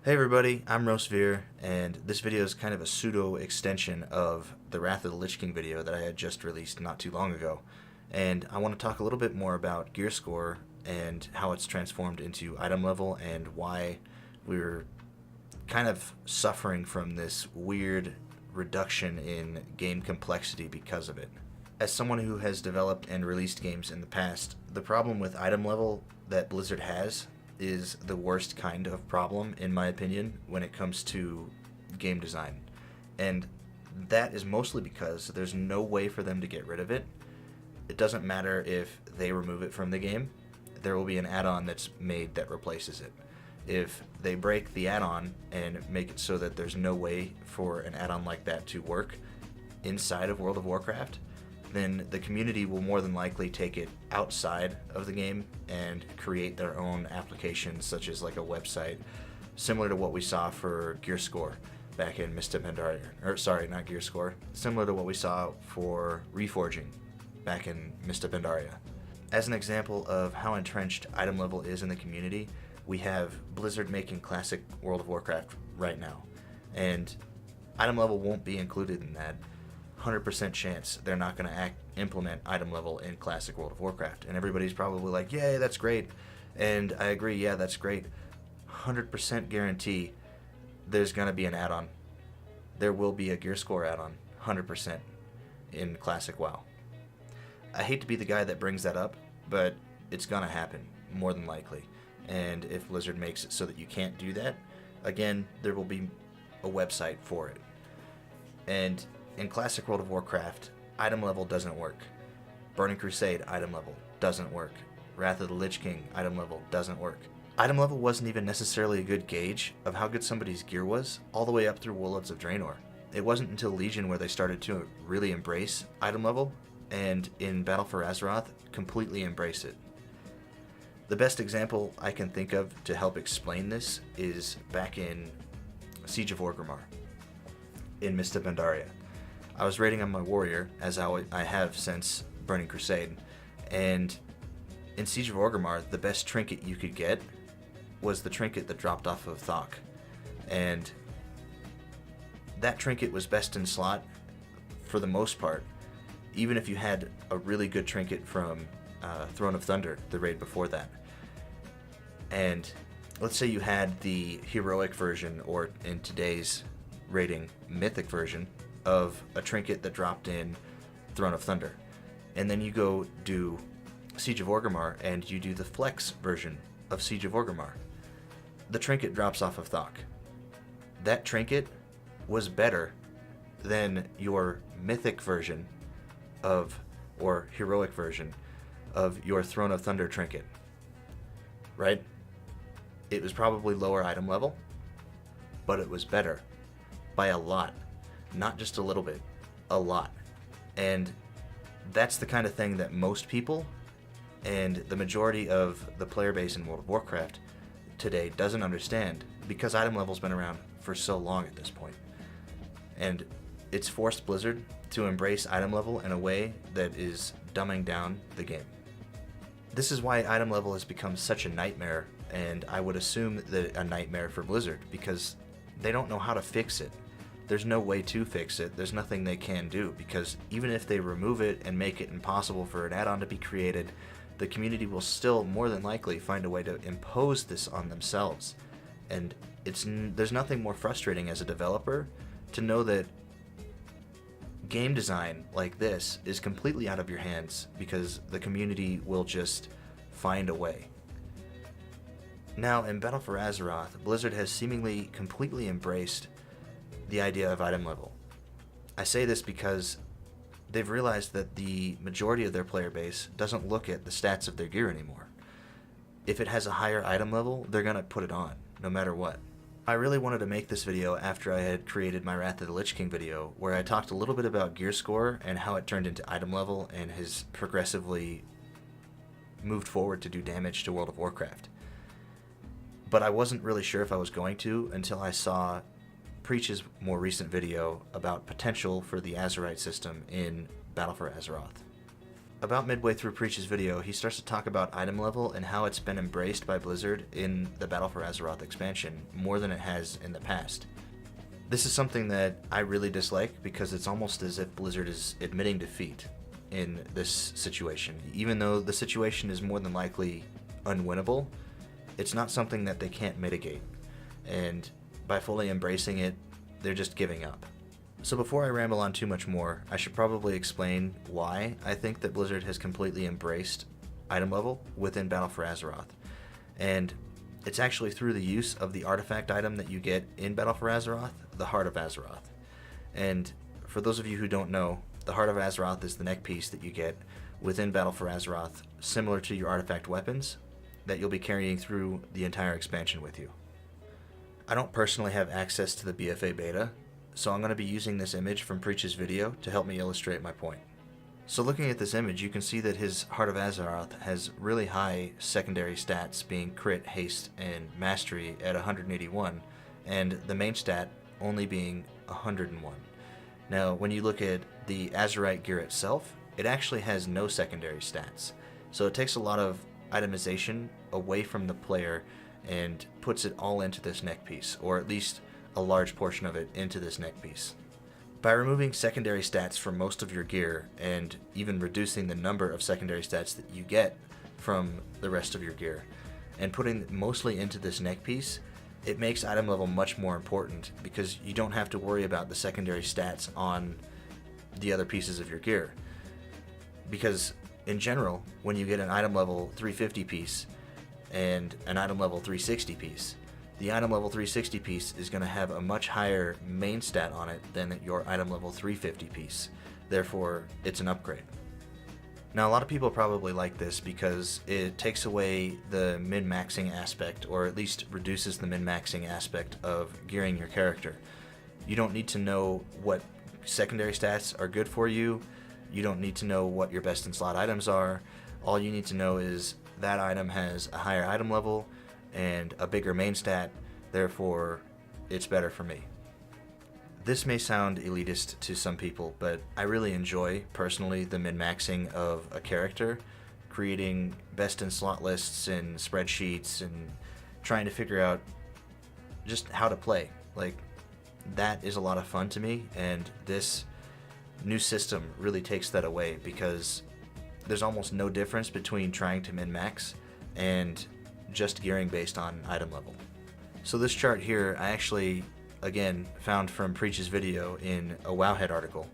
Hey everybody, I'm Rosevere, and this video is kind of a pseudo extension of the Wrath of the Lich King video that I had just released not too long ago. And I want to talk a little bit more about gear score and how it's transformed into item level and why we're kind of suffering from this weird reduction in game complexity because of it. As someone who has developed and released games in the past, the problem with item level that Blizzard has is the worst kind of problem, in my opinion, when it comes to game design. And that is mostly because there's no way for them to get rid of it. It doesn't matter if they remove it from the game, there will be an add-on that's made that replaces it. If they break the add-on and make it so that there's no way for an add-on like that to work inside of World of Warcraft, then the community will more than likely take it outside of the game and create their own applications, such as like a website, similar to what we saw for Gear Score back in Mist of Pandaria. Or sorry, not Gear Score. Similar to what we saw for Reforging back in Mist of Pandaria. As an example of how entrenched item level is in the community, we have Blizzard making classic World of Warcraft right now. And item level won't be included in that. 100% chance they're not going to implement item level in classic World of Warcraft. And everybody's probably like, yay, that's great. And I agree, yeah, that's great. 100% guarantee there's going to be an add-on. There will be a gear score add-on, 100% in classic WoW. I hate to be the guy that brings that up, but it's going to happen, more than likely. And if Blizzard makes it so that you can't do that, again, there will be a website for it. And in classic World of Warcraft, item level doesn't work. Burning Crusade, item level, doesn't work. Wrath of the Lich King, item level, doesn't work. Item level wasn't even necessarily a good gauge of how good somebody's gear was, all the way up through Warlords of Draenor. It wasn't until Legion where they started to really embrace item level, and in Battle for Azeroth, completely embrace it. The best example I can think of to help explain this is back in Siege of Orgrimmar, in Mist of Pandaria. I was raiding on my warrior, as I have since Burning Crusade, and in Siege of Orgrimmar, the best trinket you could get was the trinket that dropped off of Thok. And that trinket was best in slot for the most part, even if you had a really good trinket from Throne of Thunder, the raid before that. And let's say you had the heroic version, or in today's rating, mythic version, of a trinket that dropped in Throne of Thunder. And then you go do Siege of Orgrimmar and you do the flex version of Siege of Orgrimmar. The trinket drops off of Thok. That trinket was better than your mythic version of, or heroic version of your Throne of Thunder trinket. Right? It was probably lower item level, but it was better by a lot. Not just a little bit, a lot. And that's the kind of thing that most people and the majority of the player base in World of Warcraft today doesn't understand, because item level's been around for so long at this point. And it's forced Blizzard to embrace item level in a way that is dumbing down the game. This is why item level has become such a nightmare, and I would assume that a nightmare for Blizzard, because they don't know how to fix it. There's no way to fix it. There's nothing they can do, because even if they remove it and make it impossible for an add-on to be created, the community will still more than likely find a way to impose this on themselves. And there's nothing more frustrating as a developer to know that game design like this is completely out of your hands because the community will just find a way. Now, in Battle for Azeroth, Blizzard has seemingly completely embraced the idea of item level. I say this because they've realized that the majority of their player base doesn't look at the stats of their gear anymore. If it has a higher item level, they're going to put it on, no matter what. I really wanted to make this video after I had created my Wrath of the Lich King video, where I talked a little bit about gear score and how it turned into item level and has progressively moved forward to do damage to World of Warcraft. But I wasn't really sure if I was going to until I saw Preach's more recent video about potential for the Azerite system in Battle for Azeroth. about midway through Preach's video, he starts to talk about item level and how it's been embraced by Blizzard in the Battle for Azeroth expansion more than it has in the past. This is something that I really dislike because it's almost as if Blizzard is admitting defeat in this situation. Even though the situation is more than likely unwinnable, it's not something that they can't mitigate. And by fully embracing it, they're just giving up. So before I ramble on too much more, I should probably explain why I think that Blizzard has completely embraced item level within Battle for Azeroth. And it's actually through the use of the artifact item that you get in Battle for Azeroth, the Heart of Azeroth. And for those of you who don't know, the Heart of Azeroth is the neck piece that you get within Battle for Azeroth, similar to your artifact weapons, that you'll be carrying through the entire expansion with you. I don't personally have access to the BFA beta, so I'm going to be using this image from Preach's video to help me illustrate my point. So looking at this image, you can see that his Heart of Azeroth has really high secondary stats, being crit, haste, and mastery at 181, and the main stat only being 101. Now, when you look at the Azerite gear itself, it actually has no secondary stats, so it takes a lot of itemization away from the player and puts it all into this neck piece, or at least a large portion of it into this neck piece. By removing secondary stats from most of your gear, and even reducing the number of secondary stats that you get from the rest of your gear, and putting it mostly into this neck piece, it makes item level much more important because you don't have to worry about the secondary stats on the other pieces of your gear. Because in general, when you get an item level 350 piece and an item level 360 piece, the item level 360 piece is going to have a much higher main stat on it than your item level 350 piece. Therefore, it's an upgrade. Now, a lot of people probably like this because it takes away the min-maxing aspect, or at least reduces the min-maxing aspect of gearing your character. You don't need to know what secondary stats are good for you. You don't need to know what your best in slot items are. All you need to know is that item has a higher item level and a bigger main stat, therefore it's better for me. This may sound elitist to some people, but I really enjoy, personally, the min-maxing of a character, creating best in slot lists and spreadsheets and trying to figure out just how to play. Like, that is a lot of fun to me, and this new system really takes that away because there's almost no difference between trying to min-max and just gearing based on item level. So this chart here I actually, again, found from Preach's video in a wowhead article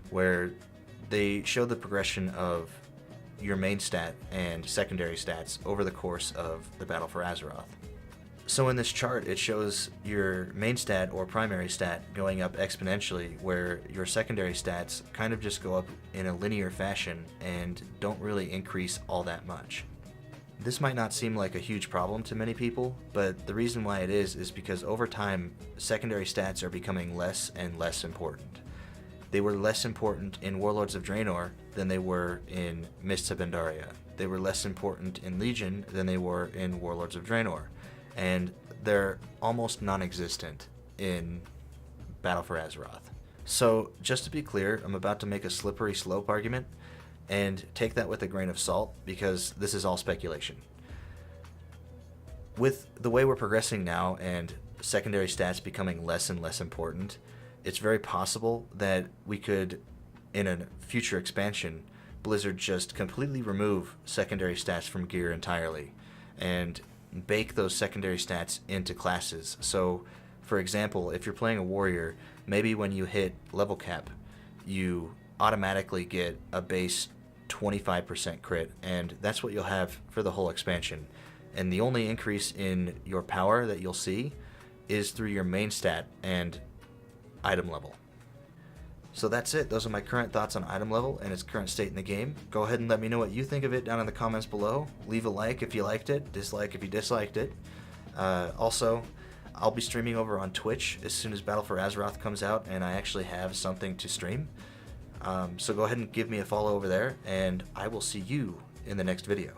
where they show the progression of your main stat and secondary stats over the course of the Battle for Azeroth. So in this chart it shows your main stat or primary stat going up exponentially, where your secondary stats kind of just go up in a linear fashion and don't really increase all that much. This might not seem like a huge problem to many people, but the reason why it is because over time, secondary stats are becoming less and less important. They were less important in Warlords of Draenor than they were in Mists of Pandaria. They were less important in Legion than they were in Warlords of Draenor. And they're almost non-existent in Battle for Azeroth. So, just to be clear, I'm about to make a slippery slope argument, and take that with a grain of salt because this is all speculation. With the way we're progressing now and secondary stats becoming less and less important, it's very possible that we could, in a future expansion, Blizzard just completely remove secondary stats from gear entirely and bake those secondary stats into classes. So, for example, if you're playing a warrior, maybe when you hit level cap, you automatically get a base 25% crit, and that's what you'll have for the whole expansion. And the only increase in your power that you'll see is through your main stat and item level. So that's it. Those are my current thoughts on item level and its current state in the game. Go ahead and let me know what you think of it down in the comments below. Leave a like if you liked it, dislike if you disliked it. Also, I'll be streaming over on Twitch as soon as Battle for Azeroth comes out and I actually have something to stream. So go ahead and give me a follow over there, and I will see you in the next video.